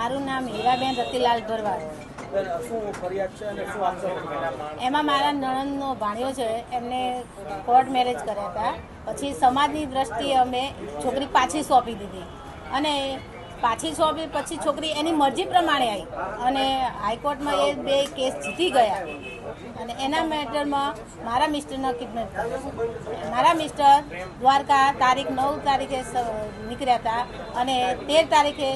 મારું નામ હીરાબેન રતિલાલ ભરવાડ. શું ફરિયાદ છે અને શું આક્ષેપ? એમાં મારા નણંદનો ભાણિયો છે, એમને કોર્ટ મેરેજ કર્યા હતા. પછી સમાજની દ્રષ્ટિએ અમે છોકરી પાછી સોંપી દીધી અને પાછી સોંપી પછી છોકરી એની મરજી પ્રમાણે આવી અને હાઈકોર્ટમાં એ 2 કેસ જીતી ગયા અને એના મેટરમાં મારા મિસ્ટરના કિડનેપ કર્યા. મારા મિસ્ટર દ્વારકા તારીખ 9 તારીખે નીકળ્યા હતા અને 13 તારીખે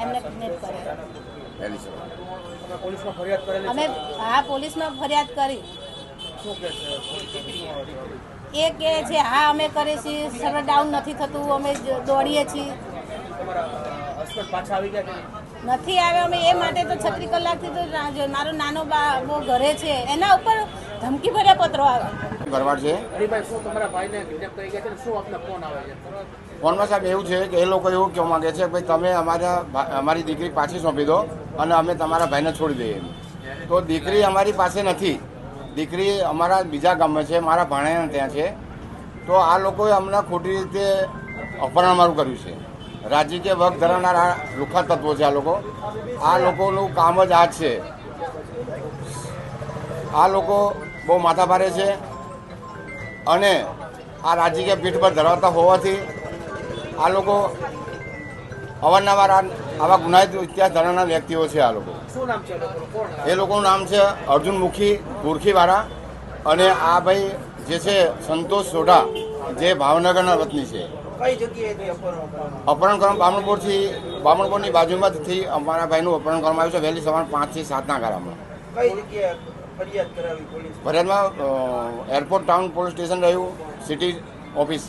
એમને કિડનેપ કર્યા. પોલીસમાં ફરિયાદ કરેલી અમે પોલીસમાં ફરિયાદ કરી. શું કહે છે? એ કહે છે હા અમે કરીએ છીએ, સર્વર ડાઉન નથી થતું, અમે દોડીએ છીએ. તમારા હસબન્ડ પાછા આવી ગયા કે નથી આવ્યો. અમે એ માટે તો 36 કલાકથી તો રાહ જોઈ. મારો નાનો બાબો ઘરે છે, એના ઉપર ધમકી ભર્યા પત્રો આવે. ભરવાડ છે. હરિભાઈ, શું તમારા ભાઈને કિડનેપ કરી ગયા છે શું આપને ફોન આવે છે? ફોનમાં સાહેબ એવું છે કે એ લોકો એવું કહેવા માંગે છે કે ભાઈ તમે અમારી દીકરી પાછી સોંપી દો અને અમે તમારા ભાઈને છોડી દઈએ. તો દીકરી અમારી પાસે નથી, દીકરી અમારા બીજા ગામમાં છે, મારા ભાણેજના ત્યાં છે. તો આ લોકોએ અમને ખોટી રીતે અપહરણ મારું કર્યું છે. રાજકીય વગ ધરાવનાર લુખ્ખા તત્વો છે આ લોકો. આ લોકોનું કામ જ આ જ છે. આ લોકો બહુ માથાભારે છે અને આ રાજકીય પીઠ પર ધરાવતા હોવાથી આ લોકો અવારનવાર આવા ગુનાહિત ઇતિહાસ ધરાવનાર વ્યક્તિઓ છે. આ લોકો શું નામ છે લોકોનું? કોણ? એ લોકોનું નામ છે અર્જુન મુખી ગુરખીવાળા અને આ ભાઈ જે છે સંતોષ સોઢા, જે ભાવનગરના વતની છે. કઈ જગ્યાએથી અપહરણ કરવામાં બામણપુરની બાજુમાંથી અમારા ભાઈનું અપહરણ કરવામાં આવ્યું છે વહેલી સવાર 5 થી 7 ગાળામાં. કઈ જગ્યાએ ફરિયાદ કરાવી પોલીસ? ફરિયાદમાં એરપોર્ટ ટાઉન પોલીસ સ્ટેશન રહ્યું, સિટી ઓફિસ.